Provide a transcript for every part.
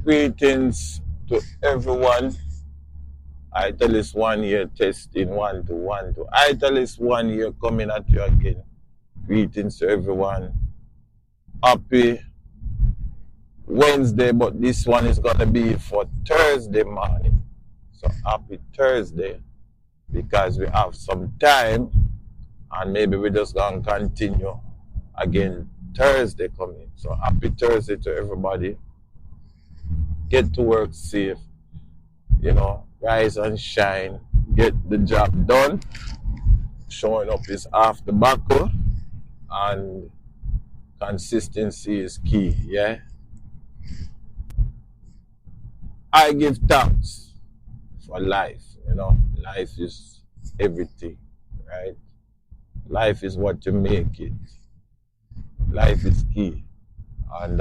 Greetings to everyone. Italist 1 year testing 1 2 1 2. Italist 1 year coming at you again. Greetings to everyone. Happy Wednesday, but this one is gonna be for Thursday morning. So happy Thursday because we have some time and maybe we're just gonna continue again Thursday coming. So happy Thursday to everybody. Get to work safe. Rise and shine, get the job done. Showing up is half the battle, and consistency is key, yeah? I give thanks for life, Life is everything, right? Life is what you make it. Life is key. And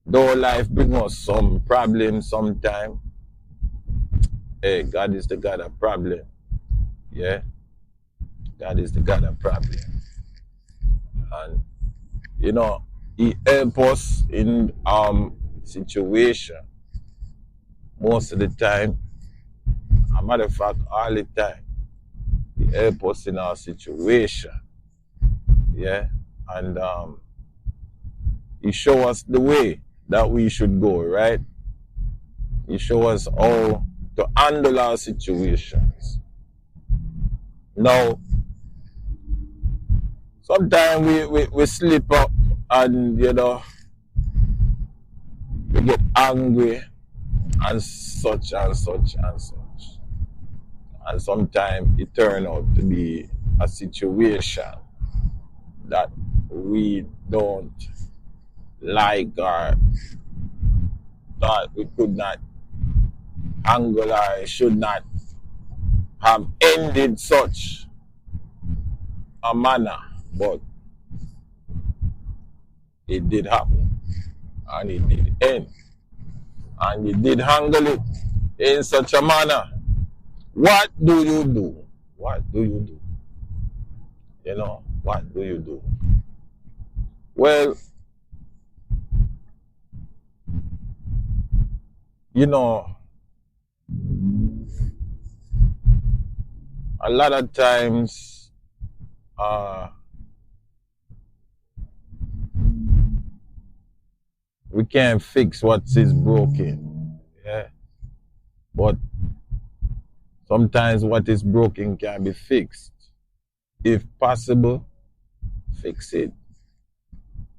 though life brings us some problems sometimes, hey, God is the God of problem. Yeah? God is the God of problem. And, He helps us in situation most of the time. As a matter of fact, all the time. He helps us in our situation. Yeah? And He shows us the way that we should go, right? He shows us how to handle our situations. Now, sometimes we slip up and, we get angry and such and such and such. And sometimes it turns out to be a situation that we don't like or that we could not handle or should not have ended such a manner, but it did happen and it did end and you did handle it in such a manner. What do you do? What do you do? What do you do? Well, a lot of times we can't fix what is broken. Yeah. But sometimes what is broken can be fixed. If possible, fix it.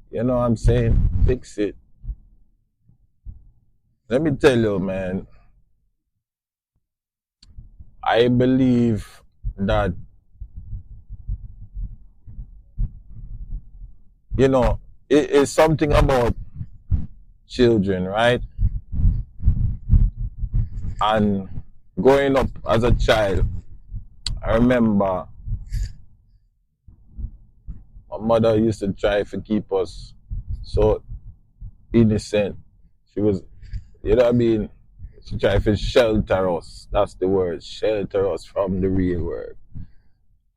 You know what I'm saying? Fix it. Let me tell you, man, I believe that, it is something about children, right? And growing up as a child, I remember my mother used to try to keep us so innocent. She was, she tried to shelter us. That's the word, shelter us from the real world.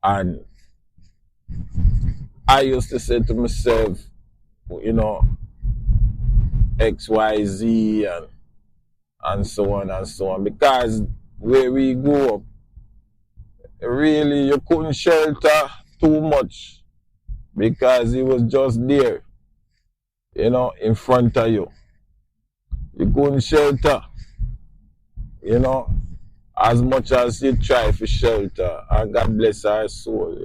And I used to say to myself, X, Y, Z, and so on and so on. Because where we grew up, really you couldn't shelter too much because it was just there, in front of you. You couldn't shelter, as much as you try for shelter. And God bless her soul,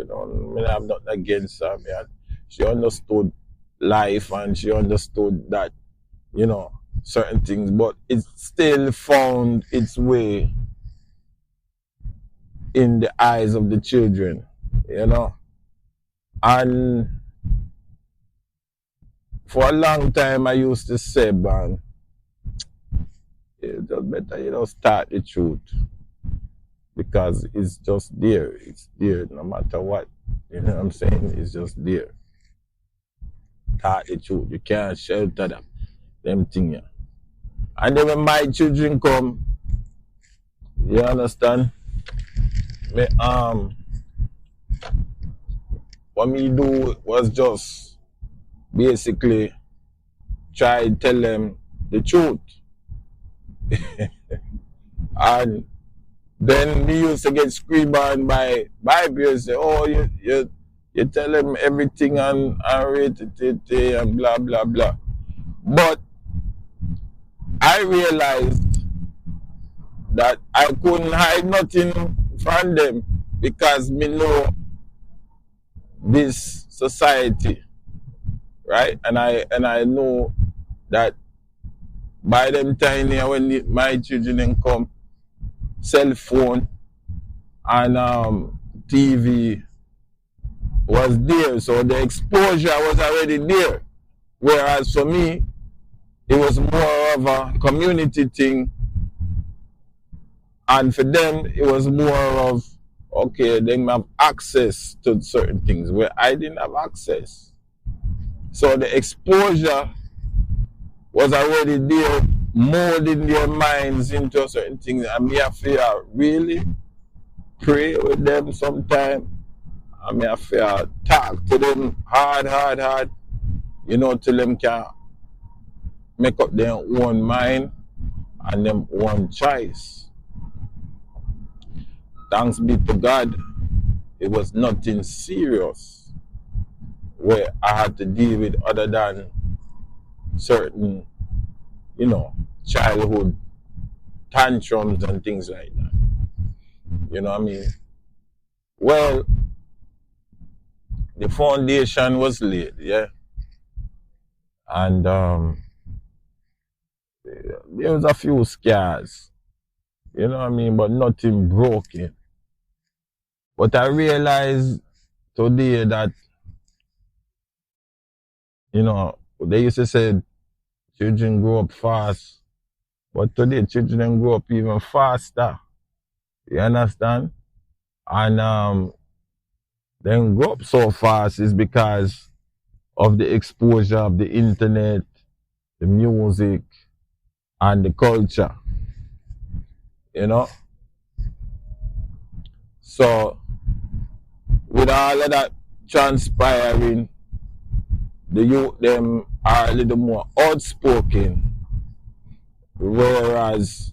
I have nothing against her, man. She understood life and she understood that, certain things, but it still found its way in the eyes of the children, And for a long time I used to say, man, it's just better, start the truth. Because it's just there. It's there no matter what. You know what I'm saying? It's just there. Start the truth. You can't shelter them things. And then when my children come, you understand? What me do was just basically try to tell them the truth. And then me used to get screamed on by peers, say, oh, you tell them everything and rate it and blah, blah, blah. But I realized that I couldn't hide nothing from them because me know this society, right? And I know that by them time here when my children then come, cell phone and TV was there, so the exposure was already there. Whereas for me, it was more of a community thing, and for them, it was more of, okay, they have access to certain things where I didn't have access. So the exposure was already there, molding their minds into certain things. And me have to really pray with them sometime. And me have to talk to them hard, you know, till them can make up their own mind and them own choice. Thanks be to God, it was nothing serious where I had to deal with other than certain, you know, childhood tantrums and things like that. You know what I mean? Well, the foundation was laid, yeah. And there was a few scars, you know what I mean, but nothing broken. But I realized today that, you know, they used to say children grow up fast, but today children grow up even faster. You understand? And them grow up so fast is because of the exposure of the internet, the music, and the culture. You know? So, with all of that transpiring, the youth them are a little more outspoken, whereas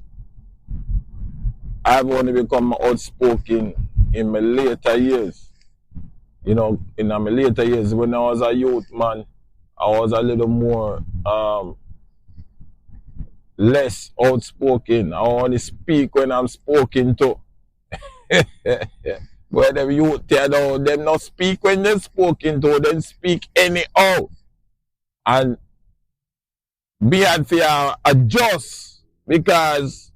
I've only become outspoken in my later years. You know, in my later years, when I was a youth man, I was a little more less outspoken. I only speak when I'm spoken to. But the youth there, them not speak when they're spoken to, they speak anyhow. And be had to adjust because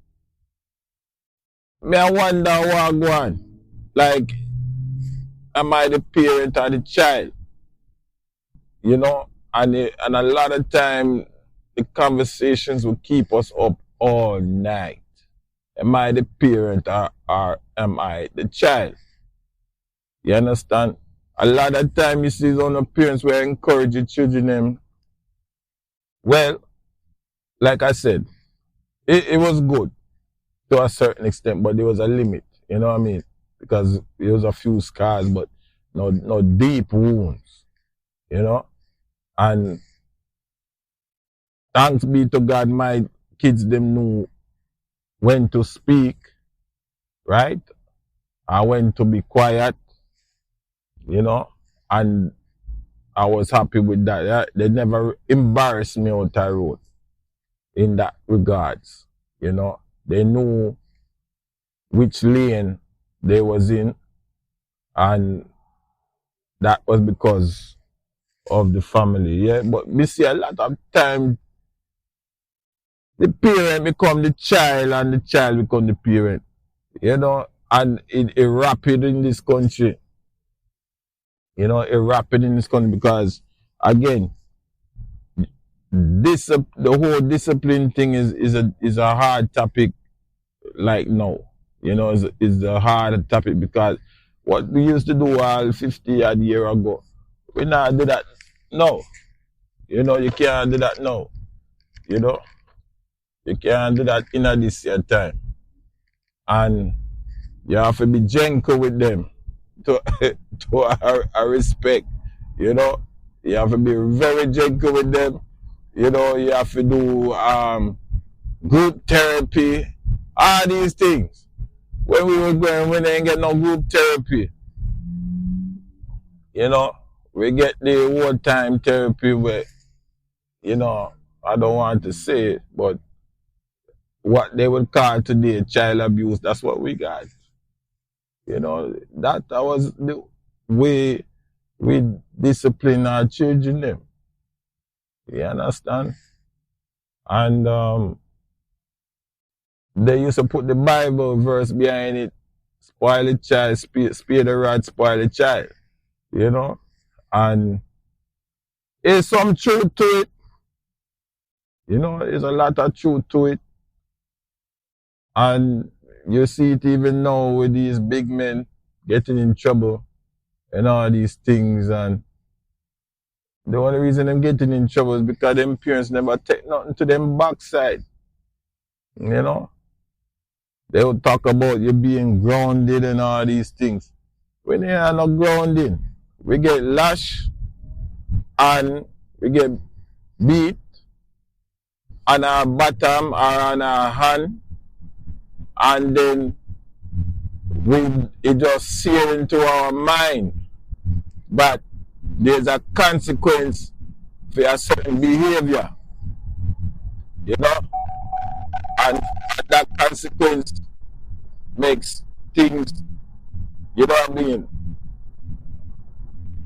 me I wonder what go on. Like, am I the parent or the child? You know? And a lot of time the conversations will keep us up all night. Am I the parent or am I the child? You understand? A lot of time you see some parents will encourage the children them. Well, like I said, it was good to a certain extent, but there was a limit, you know what I mean? Because there was a few scars, but no deep wounds, you know? And thanks be to God, my kids them knew when to speak, right? And when to be quiet, you know? And I was happy with that. Yeah? They never embarrassed me out the road in that regards, you know? They knew which lane they was in, and that was because of the family, yeah? But we see a lot of time the parent become the child and the child become the parent, you know? And it rapid in this country. You know, it rapid in this country because, again, the whole discipline thing is a hard topic like now. You know, is a hard topic because what we used to do all 50 odd years ago, we not do that now. You know, you can't do that now. You know, you can't do that in this year time. And you have to be gentle with them to a respect. You know, you have to be very gentle with them You know, you have to do group therapy, all these things. When we were going, we didn't get no group therapy. You know, we get the whole time therapy where, you know, I don't want to say it, but what they would call today child abuse, that's what we got. You know, that was the way we discipline our children them. You understand? And they used to put the Bible verse behind it, spoil the child, spare the rod, spoil the child. You know? And there's some truth to it. You know, there's a lot of truth to it. And you see it even now with these big men getting in trouble and all these things. And the only reason them getting in trouble is because them parents never take nothing to them backside. You know? They would talk about you being grounded and all these things. When they are not grounding, we get lashed and we get beat on our bottom or on our hand, and then it just sear into our mind. But there's a consequence for a certain behavior, you know, and that consequence makes things, you know what I mean,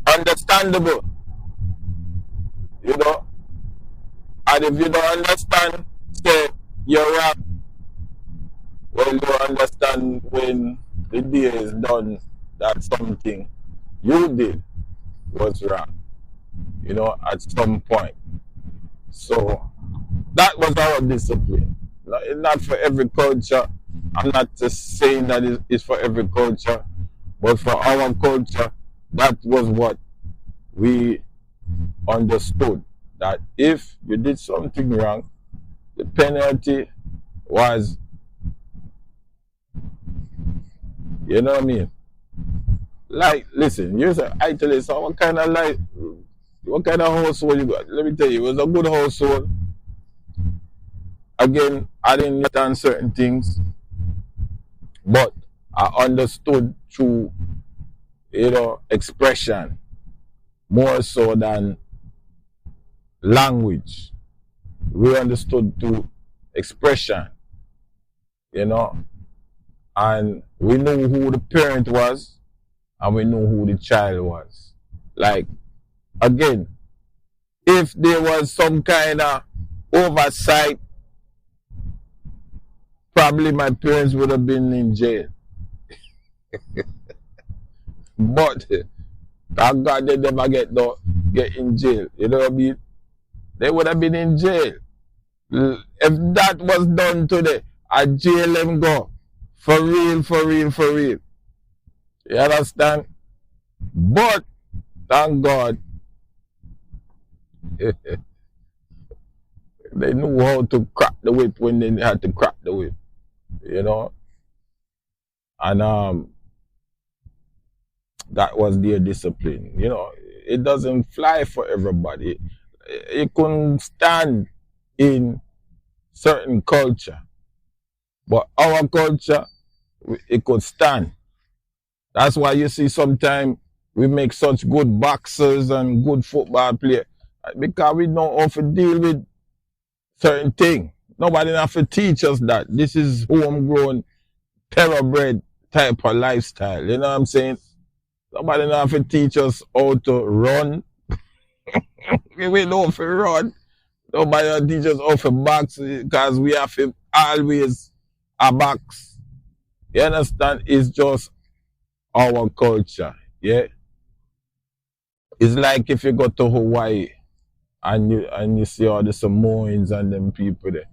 understandable, you know. And if you don't understand, say you're wrong. Well, you understand when the day is done that something you did was wrong, you know, at some point. So that was our discipline. Not for every culture. I'm not just saying that it's for every culture, but for our culture, that was what we understood. That if you did something wrong, the penalty was, you know what I mean? Like, listen, you say, I tell you, so what kind of household you got? Let me tell you, it was a good household. Again, I didn't understand certain things, but I understood through, you know, expression more so than language. We understood through expression, you know, and we knew who the parent was and we knew who the child was. Like, again, if there was some kind of oversight, probably my parents would have been in jail. But thank God they never get in jail. You know what I mean? They would have been in jail. If that was done today, I jail them go. For real, for real, for real. You understand? But thank God they knew how to crack the whip when they had to crack the whip. You know? And that was their discipline. You know, it doesn't fly for everybody. It couldn't stand in certain culture. But our culture, it could stand. That's why you see sometimes we make such good boxers and good football players. Because we know how to deal with certain things. Nobody have to teach us that. This is homegrown, thoroughbred type of lifestyle. You know what I'm saying? Nobody have to teach us how to run. We know how to run. Nobody have to teach us how to box because we have to always a box. You understand? It's just our culture. Yeah. It's like if you go to Hawaii and you see all the Samoans and them people there.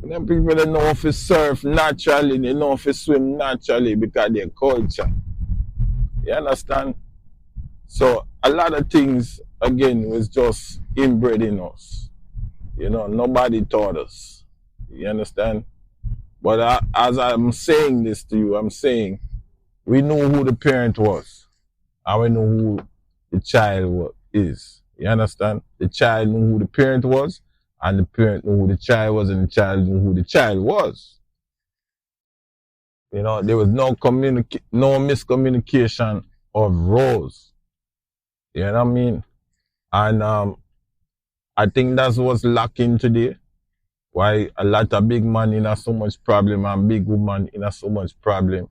And them people they know how to surf naturally, they know how to swim naturally because their culture. You understand? So a lot of things again was just inbred in us. You know, nobody taught us. You understand? But as I'm saying this to you, I'm saying we knew who the parent was and we knew who the child is. You understand? The child knew who the parent was, and the parent knew who the child was, and the child knew who the child was. You know, there was no miscommunication of roles. You know what I mean? And I think that's what's lacking today. Why a lot of big man in a so much problem and big woman in a so much problem.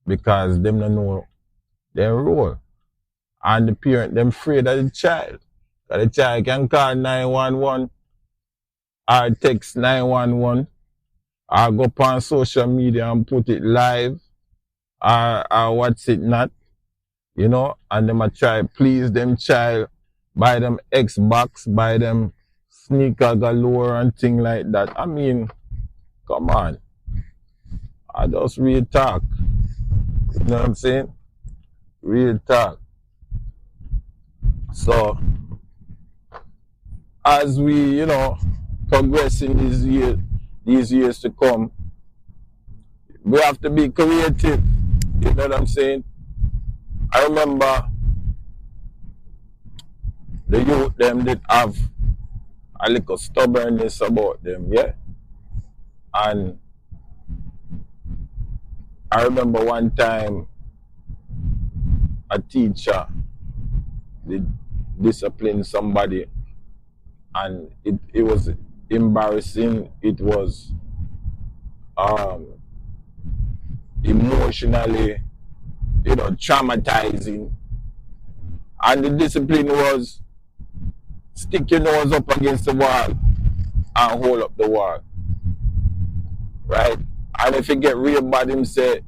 Because them don't know their role. And the parent, them afraid of the child. So the child can call 911 or text 911 or go up on social media and put it live or what's it not, you know, and them a try please them child, buy them Xbox, buy them sneaker galore and thing like that. I mean, come on. I just real talk. You know what I'm saying? Real talk. So as we, you know, progress in these years to come, we have to be creative. You know what I'm saying? I remember the youth them did have a little stubbornness about them, yeah? And I remember one time a teacher did discipline somebody, and it was embarrassing. It was emotionally, you know, traumatizing. And the discipline was stick your nose up against the wall and hold up the wall. Right? And if you get real bad, him say,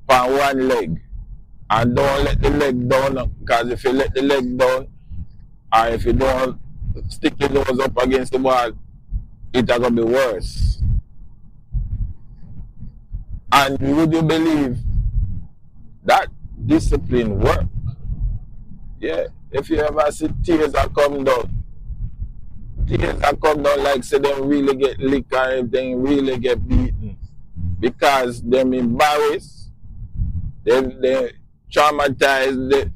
on one leg. And don't let the leg down, because if you let the leg down, or if you don't stick your nose up against the wall, it's going to be worse. And would you believe that discipline work? Yeah. If you ever see tears that come down, like say them really get licked or if they really get beaten. Because them embarrassed, they traumatized,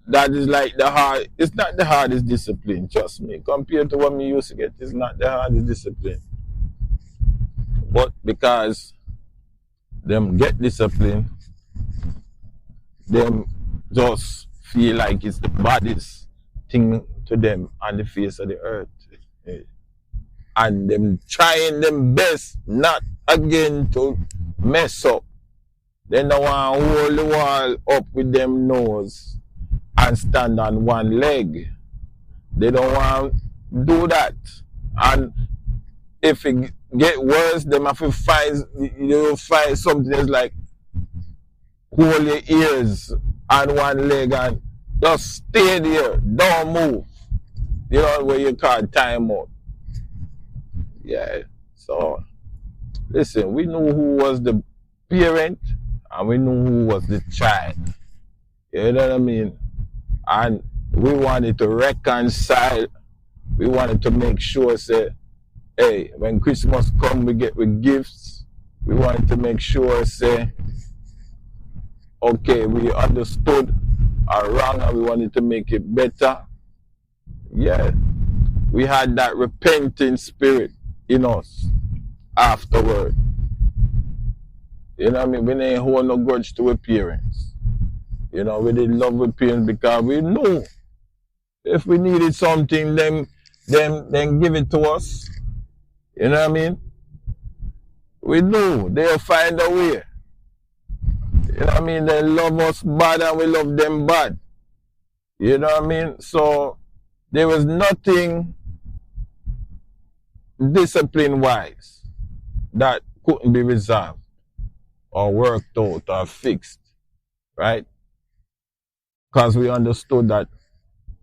that is like the hard, it's not the hardest discipline, trust me. Compared to what me used to get, it's not the hardest discipline. But because them get discipline, them just feel like it's the baddest thing to them on the face of the earth. And them trying them best not again to mess up. They don't want to hold the wall up with them nose and stand on one leg. They don't want to do that. And if it get worse, them have to find something that's like hold your ears on one leg and just stay there, don't move. You know what you call time out. Yeah. So listen, we knew who was the parent and we knew who was the child. You know what I mean? And we wanted to reconcile. We wanted to make sure, say, hey, when Christmas come, we get with gifts. We wanted to make sure, say, okay, we understood our wrong and we wanted to make it better. Yeah. We had that repenting spirit in us afterward. You know what I mean? We didn't hold no grudge to our parents. You know, we did love our parents because we knew if we needed something, then give it to us. You know what I mean? We knew they'll find a way. You know what I mean? They love us bad and we love them bad. You know what I mean? So there was nothing discipline-wise that couldn't be resolved or worked out or fixed, right? Because we understood that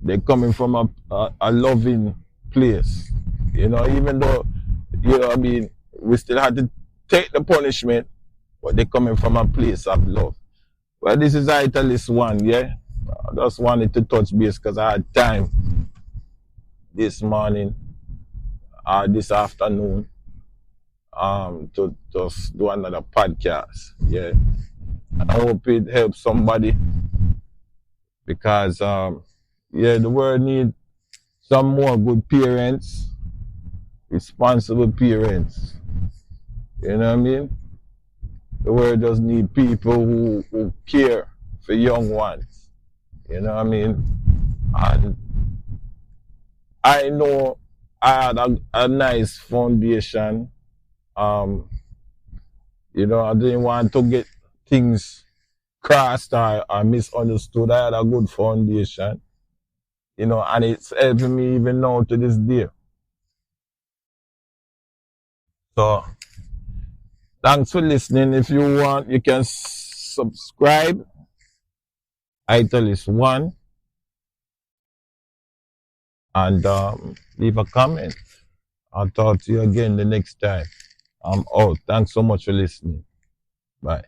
they're coming from a loving place. You know, even though, you know what I mean, we still had to take the punishment, but they're coming from a place of love. Well, this is Italist 1, yeah? I just wanted to touch base because I had time this morning or this afternoon to just do another podcast, yeah? And I hope it helps somebody because, yeah, the world need some more good parents, responsible parents. You know what I mean? The world just need people who care for young ones. You know what I mean? And I know I had a nice foundation. Um, I didn't want to get things crossed or misunderstood. I had a good foundation, and it's helping me even now to this day. So, thanks for listening. If you want, you can subscribe. Italist1 and leave a comment. I'll talk to you again the next time. I'm out. Thanks so much for listening. Bye.